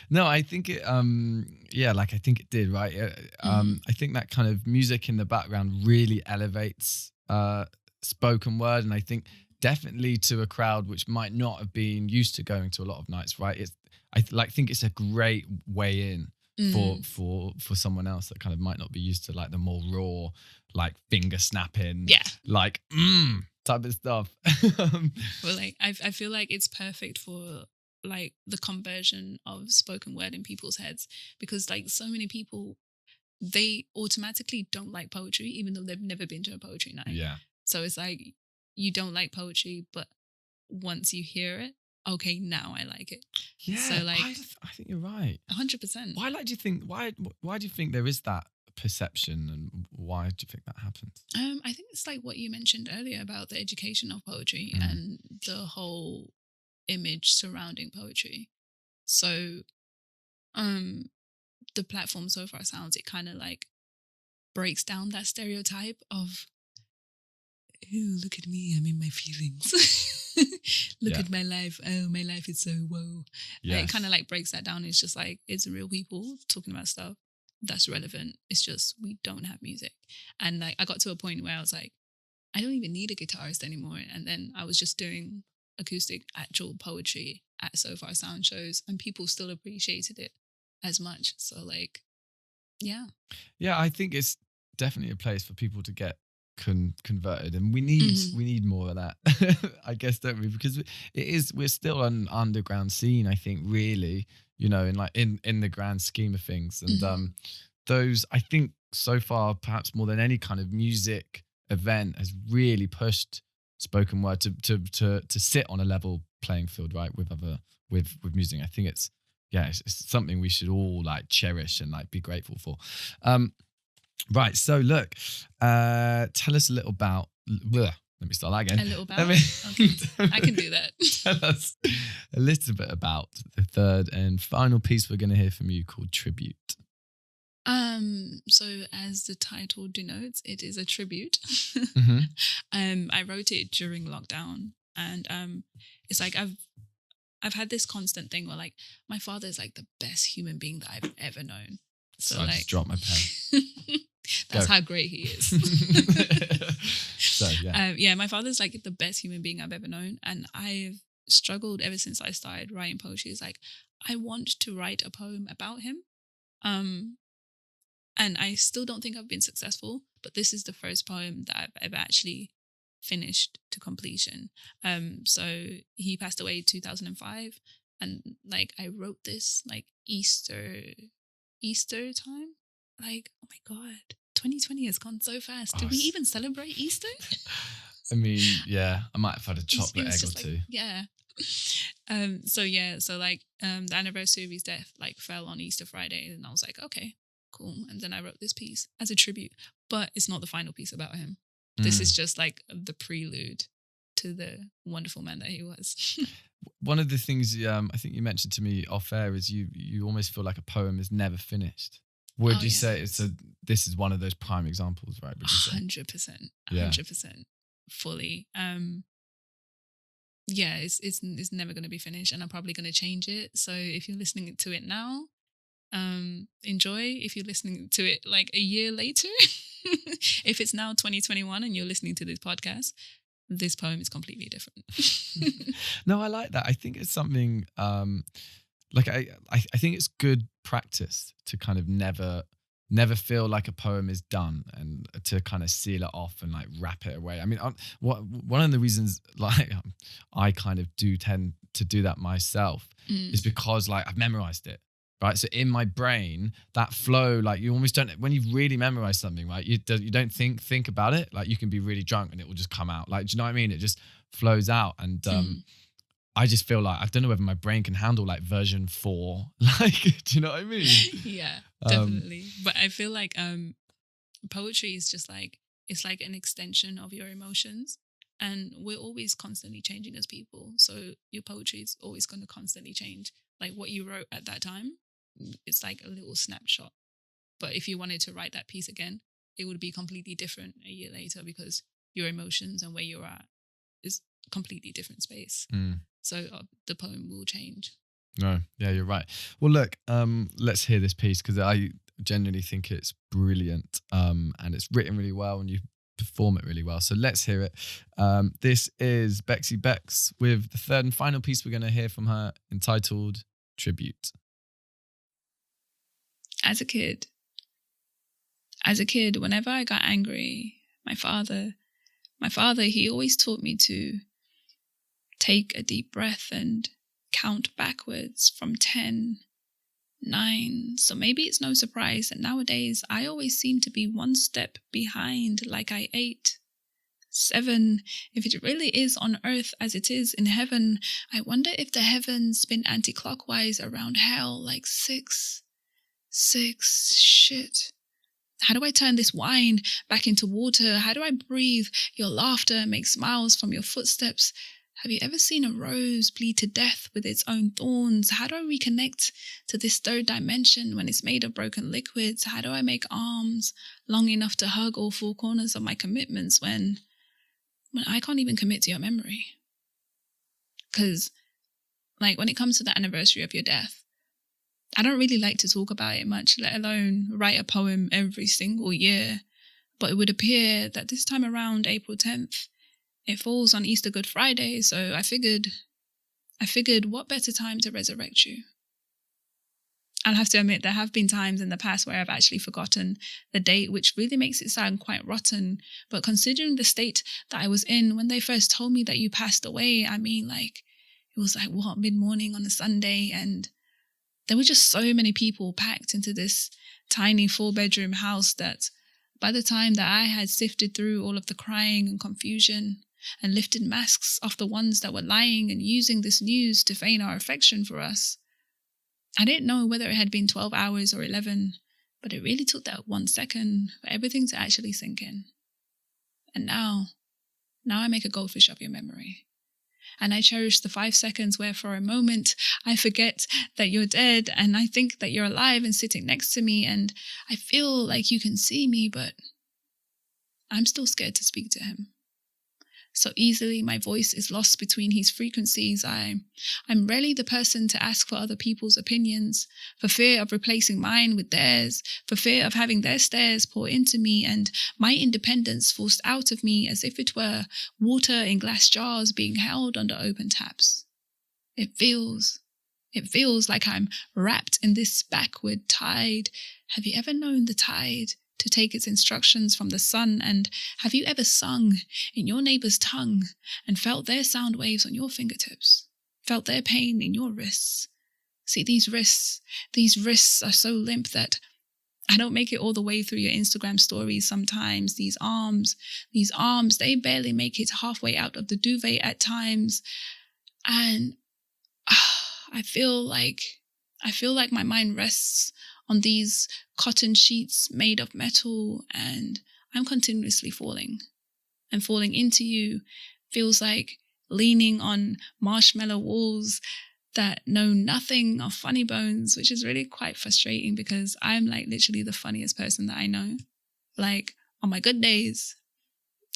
No, I think it yeah, like I think it did, right? I think that kind of music in the background really elevates spoken word, and I think definitely to a crowd which might not have been used to going to a lot of nights, right? Think it's a great way in for someone else that kind of might not be used to like the more raw, like finger snapping, like type of stuff. Well, like I feel like it's perfect for like the conversion of spoken word in people's heads, because like so many people they automatically don't like poetry, even though they've never been to a poetry night. Yeah. So it's like, you don't like poetry, but once you hear it, okay, now I like it. Yeah. So like, I think you're right. 100%. Why do you think there is that perception, and why do you think that happens? I think it's like what you mentioned earlier about the education of poetry and the whole image surrounding poetry. So, the platform So Far Sounds, it kind of like breaks down that stereotype of, ooh, look at me, I'm in my feelings. Look at my life. Oh, my life is so whoa. Like, it kind of like breaks that down. It's just like, it's real people talking about stuff that's relevant. It's just, we don't have music. And like, I got to a point where I was like, I don't even need a guitarist anymore. And then I was just doing acoustic actual poetry at So Far Sound shows, and people still appreciated it as much. So like, yeah. Yeah, I think it's definitely a place for people to get converted, and we need more of that. I guess, don't we? Because we're still an underground scene, I think, really, in the grand scheme of things. And those, I think, so far, perhaps more than any kind of music event, has really pushed spoken word to sit on a level playing field, right, with music. I think it's something we should all like cherish and like be grateful for. Right, so look, tell us a little about. Let me start that again. A little about. Okay, I can do that. Tell us a little bit about the third and final piece we're going to hear from you, called Tribute. So as the title denotes, it is a tribute. Mm-hmm. I wrote it during lockdown, and it's like I've had this constant thing where like my father is like the best human being that I've ever known. So I just dropped my pen. That's how great he is. So yeah, my father's like the best human being I've ever known, and I've struggled ever since I started writing poetry. It's like, I want to write a poem about him, and I still don't think I've been successful. But this is the first poem that I've ever actually finished to completion. So he passed away in 2005, and like I wrote this like Easter time. Like, oh my God, 2020 has gone so fast. Did we even celebrate Easter? I mean, yeah, I might have had a chocolate egg or two. Like, yeah. So like the anniversary of his death like fell on Easter Friday, and I was like, okay, cool. And then I wrote this piece as a tribute, but it's not the final piece about him. This is just like the prelude to the wonderful man that he was. One of the things I think you mentioned to me off air is you almost feel like a poem is never finished. Would you say this is one of those prime examples, right? 100%, 100%, fully. It's never going to be finished, and I'm probably going to change it. So if you're listening to it now, enjoy. If you're listening to it like a year later, if it's now 2021 and you're listening to this podcast, this poem is completely different. No, I like that. I think it's something like I think it's good practice to kind of never feel like a poem is done, and to kind of seal it off and like wrap it away. I mean, one of the reasons like I kind of do tend to do that myself is because like I've memorized it. Right, so in my brain, that flow, like you almost don't, when you've really memorized something, right, you don't think about it. Like you can be really drunk and it will just come out. Like, do you know what I mean? It just flows out. And I just feel like, I don't know whether my brain can handle like version 4. Like, do you know what I mean? Yeah, definitely. But I feel like poetry is just like, it's like an extension of your emotions. And we're always constantly changing as people. So your poetry is always going to constantly change. Like what you wrote at that time, it's like a little snapshot. But if you wanted to write that piece again, it would be completely different a year later, because your emotions and where you're at is completely different space. So the poem will change. No, yeah, you're right. Well, look, let's hear this piece, because I genuinely think it's brilliant, and it's written really well, and you perform it really well. So let's hear it. This is Becksy Becks with the third and final piece we're going to hear from her, entitled Tribute. As a kid, whenever I got angry, my father, he always taught me to take a deep breath and count backwards from 10 9. So maybe it's no surprise that nowadays I always seem to be one step behind, like I 8. 7. If it really is on earth as it is in heaven, I wonder if the heavens spin anti-clockwise around hell, like 6. 6. Shit. How do I turn this wine back into water? How do I breathe your laughter and make smiles from your footsteps? Have you ever seen a rose bleed to death with its own thorns? How do I reconnect to this third dimension when it's made of broken liquids? How do I make arms long enough to hug all 4 corners of my commitments when I can't even commit to your memory? Because, like, when it comes to the anniversary of your death, I don't really like to talk about it much, let alone write a poem every single year. But it would appear that this time around, April 10th, it falls on Easter Good Friday, so I figured what better time to resurrect you? I'll have to admit there have been times in the past where I've actually forgotten the date, which really makes it sound quite rotten. But considering the state that I was in when they first told me that you passed away, I mean, like, it was like, what, mid-morning on a Sunday, and there were just so many people packed into this tiny 4-bedroom house that by the time that I had sifted through all of the crying and confusion and lifted masks off the ones that were lying and using this news to feign our affection for us, I didn't know whether it had been 12 hours or 11, but it really took that 1 second for everything to actually sink in. And now I make a goldfish of your memory. And I cherish the 5 seconds where for a moment I forget that you're dead and I think that you're alive and sitting next to me and I feel like you can see me, but I'm still scared to speak to him. So easily my voice is lost between his frequencies. I'm rarely the person to ask for other people's opinions, for fear of replacing mine with theirs, for fear of having their stares pour into me and my independence forced out of me as if it were water in glass jars being held under open taps. It feels like I'm wrapped in this backward tide. Have you ever known the tide to take its instructions from the sun? And have you ever sung in your neighbor's tongue and felt their sound waves on your fingertips, felt their pain in your wrists? See, these wrists are so limp that I don't make it all the way through your Instagram stories sometimes. These arms, they barely make it halfway out of the duvet at times. And I feel like my mind rests on these cotton sheets made of metal, and I'm continuously falling. And falling into you feels like leaning on marshmallow walls that know nothing of funny bones, which is really quite frustrating because I'm like literally the funniest person that I know. Like on my good days,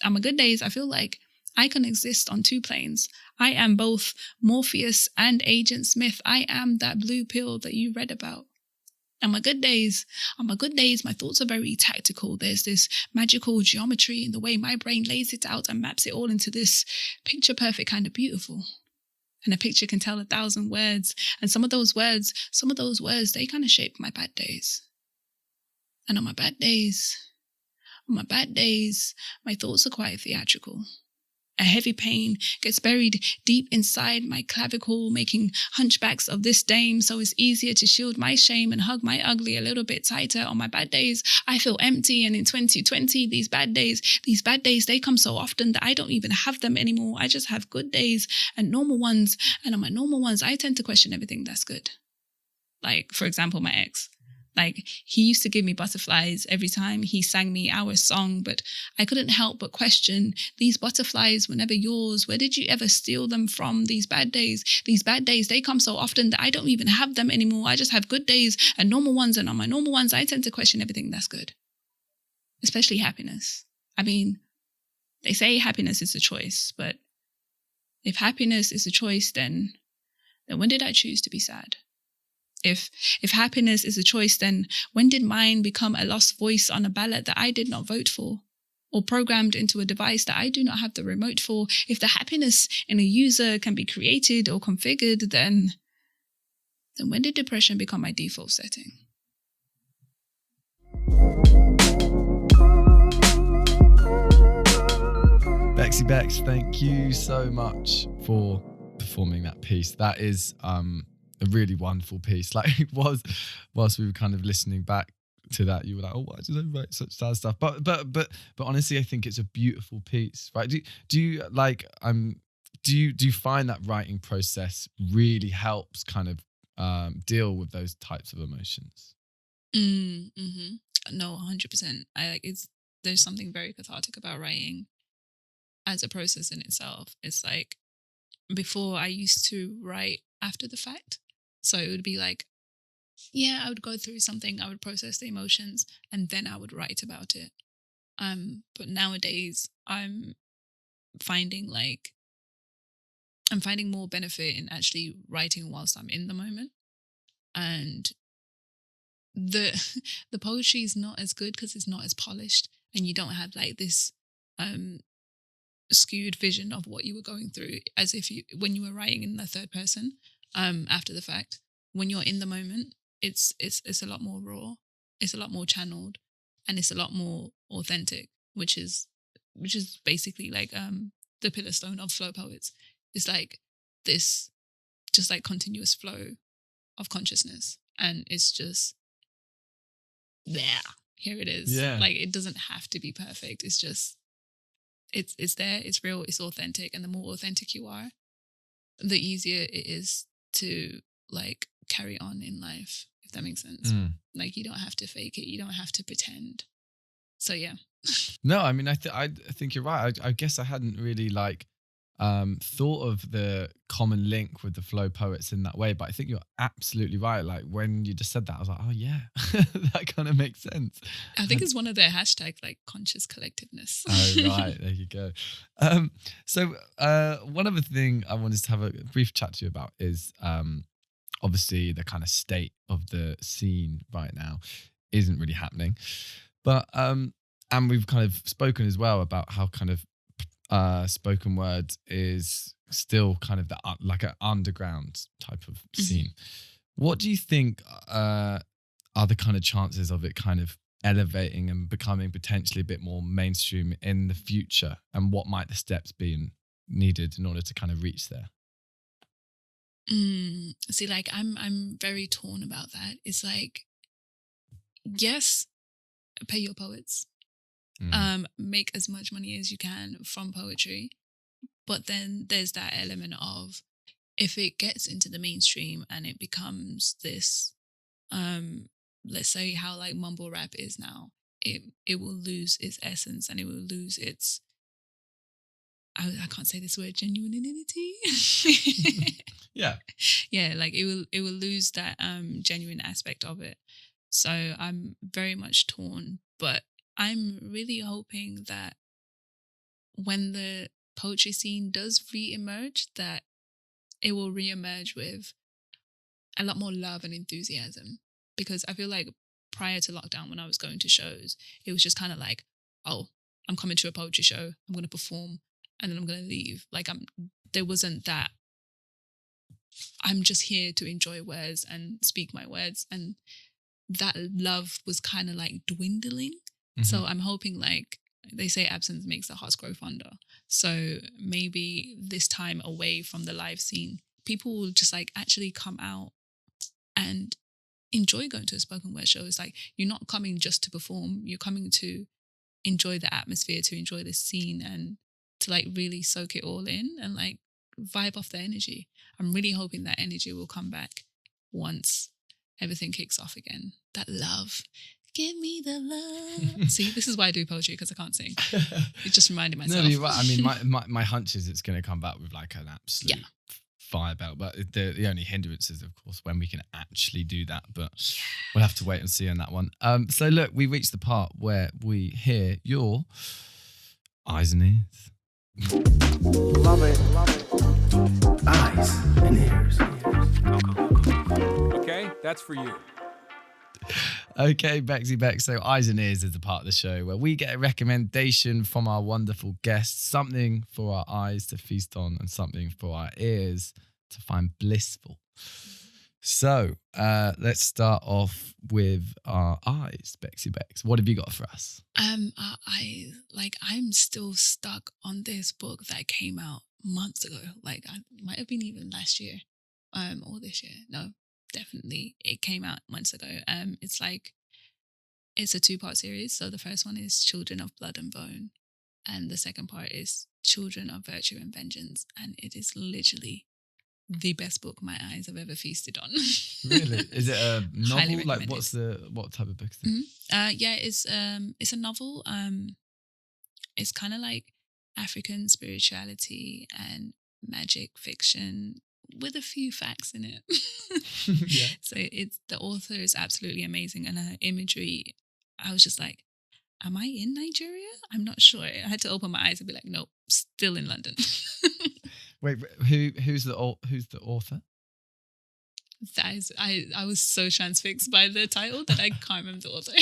I feel like I can exist on 2 planes. I am both Morpheus and Agent Smith. I am that blue pill that you read about. On my good days, my thoughts are very tactical. There's this magical geometry in the way my brain lays it out and maps it all into this picture-perfect kind of beautiful. And a picture can tell 1,000 words. And some of those words, they kind of shape my bad days. And on my bad days, my thoughts are quite theatrical. A heavy pain gets buried deep inside my clavicle, making hunchbacks of this dame so it's easier to shield my shame and hug my ugly a little bit tighter. On my bad days, I feel empty, and in 2020, these bad days, they come so often that I don't even have them anymore. I just have good days and normal ones, and on my normal ones, I tend to question everything that's good. Like, for example, my ex. Like, he used to give me butterflies every time he sang me our song, but I couldn't help but question, these butterflies were never yours. Where did you ever steal them from? These bad days, they come so often that I don't even have them anymore. I just have good days and normal ones, and on my normal ones, I tend to question everything that's good. Especially happiness. I mean, they say happiness is a choice, but if happiness is a choice, then when did I choose to be sad? If happiness is a choice, then when did mine become a lost voice on a ballot that I did not vote for? Or programmed into a device that I do not have the remote for? If the happiness in a user can be created or configured, then when did depression become my default setting? Becksy Becks, thank you so much for performing that piece. That is a really wonderful piece. Like it was, whilst we were kind of listening back to that, you were like, oh, why did I write such sad stuff? But honestly, I think it's a beautiful piece, right? Do you like do you find that writing process really helps kind of deal with those types of emotions? No, 100%. I like it's there's something very cathartic about writing as a process in itself. It's like before I used to write after the fact. So it would be like, yeah, I would go through something, I would process the emotions, and then I would write about it. But nowadays finding like I'm finding more benefit in actually writing whilst I'm in the moment. And the the poetry is not as good because it's not as polished, and you don't have like this um skewed vision of what you were going through as if you when you were writing in the third person after the fact. When you're in the moment, it's a lot more raw, it's a lot more channeled, and it's a lot more authentic, which is basically like the pillar stone of flow poets. It's like this just like continuous flow of consciousness, and it's just there, here it is. Yeah. Like it doesn't have to be perfect, it's just it's there, it's real, it's authentic. And the more authentic you are, the easier it is to like carry on in life, if that makes sense. Like you don't have to fake it, you don't have to pretend. So yeah. No, I mean, I think you're right. I guess I hadn't really like thought of the common link with the flow poets in that way, but I think you're absolutely right. Like when you just said that, I was like, oh yeah, that kind of makes sense. I think it's one of their hashtags, like conscious collectiveness. Oh right, there you go. So one other thing I wanted to have a brief chat to you about is obviously the kind of state of the scene right now isn't really happening, but and we've kind of spoken as well about how kind of spoken word is still kind of the like an underground type of scene. What do you think are the kind of chances of it kind of elevating and becoming potentially a bit more mainstream in the future, and what might the steps be needed in order to kind of reach there? See, like I'm very torn about that. It's like, yes, pay your poets, make as much money as you can from poetry, but then there's that element of if it gets into the mainstream and it becomes this let's say how like mumble rap is now, it will lose its essence, and it will lose its I can't say this word, genuinity. Yeah. Yeah, like it will lose that genuine aspect of it. So I'm very much torn, but I'm really hoping that when the poetry scene does re-emerge, that it will re-emerge with a lot more love and enthusiasm. Because I feel like prior to lockdown, when I was going to shows, it was just kind of like, oh, I'm coming to a poetry show, I'm going to perform, and then I'm going to leave. Like there wasn't that I'm just here to enjoy words and speak my words. And that love was kind of like dwindling. So I'm hoping, like they say, absence makes the hearts grow fonder. So maybe this time away from the live scene, people will just like actually come out and enjoy going to a spoken word show. It's like you're not coming just to perform, you're coming to enjoy the atmosphere, to enjoy the scene, and to like really soak it all in and like vibe off the energy. I'm really hoping that energy will come back once everything kicks off again. That love. Give me the love. See, this is why I do poetry, because I can't sing. It just reminded myself. No, you're right. I mean, my hunch is it's going to come back with like an absolute fire belt. But the only hindrance is, of course, when we can actually do that. But we'll have to wait and see on that one. So look, we reached the part where we hear your eyes and ears. Love it. Eyes and ears. Okay, that's for you. Okay, Becksy Becks. So Eyes and Ears is the part of the show where we get a recommendation from our wonderful guests, something for our eyes to feast on and something for our ears to find blissful. So let's start off with our eyes, Becksy Becks. What have you got for us? I'm still stuck on this book that came out months ago. Like I might have been even last year. or this year. No, definitely. It came out months ago. It's a 2-part series. So the first one is Children of Blood and Bone. And the second part is Children of Virtue and Vengeance. And it is literally the best book my eyes have ever feasted on. Really? Is it a Highly novel? Like recommended. what type of book is it? Yeah, it's a novel. It's kind of like African spirituality and magic fiction with a few facts in it. Yeah. So the author is absolutely amazing, and her imagery, I was just like, am I in Nigeria? I'm not sure. I had to open my eyes and be like, nope, still in London. Wait, who's the author? That is, I was so transfixed by the title that I can't remember the author.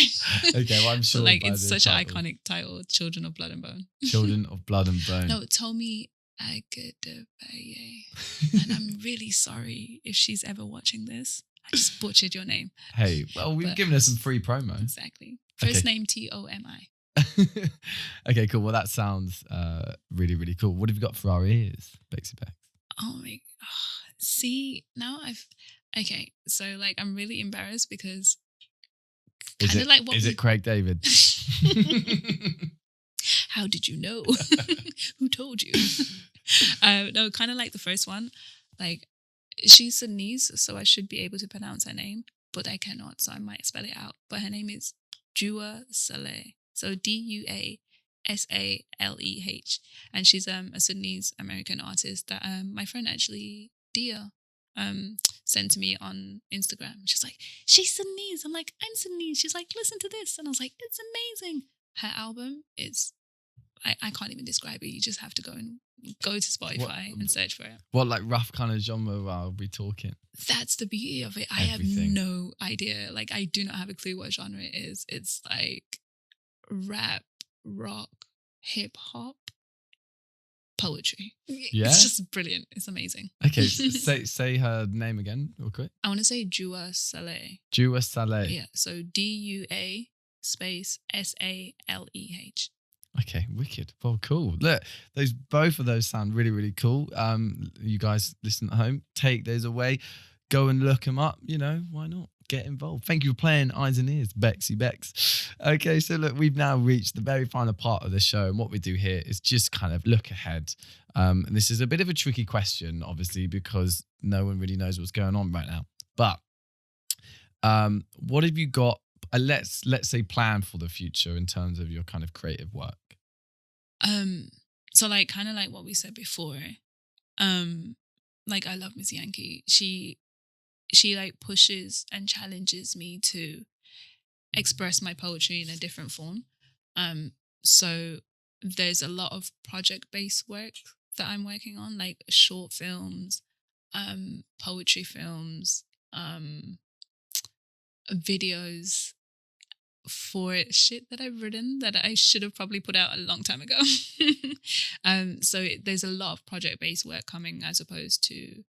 Okay, well, I'm sure. Like, by it's the such title. an iconic title, Children of Blood and Bone. Children of Blood and Bone. No, Tomi Agadabaye. And I'm really sorry if she's ever watching this. I just butchered your name. Hey, well, we've given her some free promo. Exactly. First name Tomi. Okay, cool. Well, that sounds really, really cool. What have you got for our ears, Becksy Becks? Oh my god. See, now okay, so like I'm really embarrassed because Is kind it Craig David? How did you know? Who told you? No, kind of like the first one. Like, she's Sudanese, so I should be able to pronounce her name, but I cannot, so I might spell it out. But her name is Dua Saleh. So Duasaleh. And she's a Sudanese American artist that my friend actually, Dia, sent to me on Instagram. She's like, she's Sudanese. I'm like, I'm Sudanese. She's like, listen to this. And I was like, it's amazing. Her album is, I can't even describe it. You just have to go to Spotify and search for it. What, like, rough kind of genre are we talking? That's the beauty of it. I Everything. have no idea. Like, I do not have a clue what genre it is. It's like rap, rock, hip hop, poetry. Yeah? It's just brilliant. It's amazing. Okay, say her name again real quick. I want to say Dua Saleh. Dua Saleh. Yeah, so Dua space Saleh. Okay, wicked. Well, cool. Look, both of those sound really, really cool. You guys listen at home, take those away, go and look them up. You know, why not? Get involved. Thank you for playing Eyes and Ears, Becksy Becks. Okay, so look, we've now reached the very final part of the show, and what we do here is just kind of look ahead. And this is a bit of a tricky question, obviously, because no one really knows what's going on right now. But what have you got? Let's say plan for the future in terms of your kind of creative work. So like kind of like what we said before. Like I love Miss Yankee. She like pushes and challenges me to express my poetry in a different form. So there's a lot of project-based work that I'm working on, like short films, poetry films, videos for shit that I've written that I should have probably put out a long time ago. So there's a lot of project-based work coming as opposed to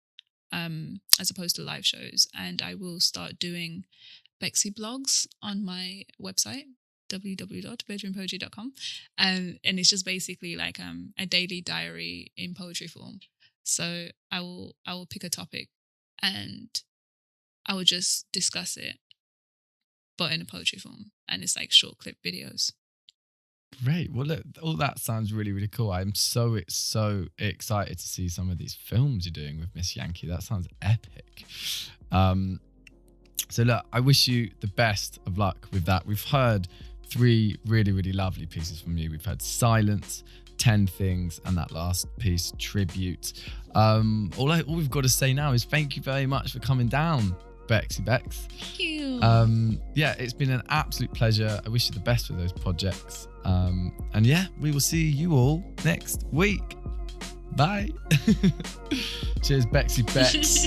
live shows, and I will start doing Becksy blogs on my website www.bedroompoetry.com, and it's just basically like a daily diary in poetry form. So I will pick a topic and I will just discuss it, but in a poetry form, and it's like short clip videos. Great. Well, look, all that sounds really, really cool. I'm so excited to see some of these films you're doing with Miss Yankee. That sounds epic. So look, I wish you the best of luck with that. We've heard 3 really, really lovely pieces from you. We've had Silence, 10 Things, and that last piece, Tribute. All we've got to say now is thank you very much for coming down, Becksy Becks. Thank you. Yeah, it's been an absolute pleasure. I wish you the best for those projects. And yeah, we will see you all next week. Bye. Cheers, Becksy Becks.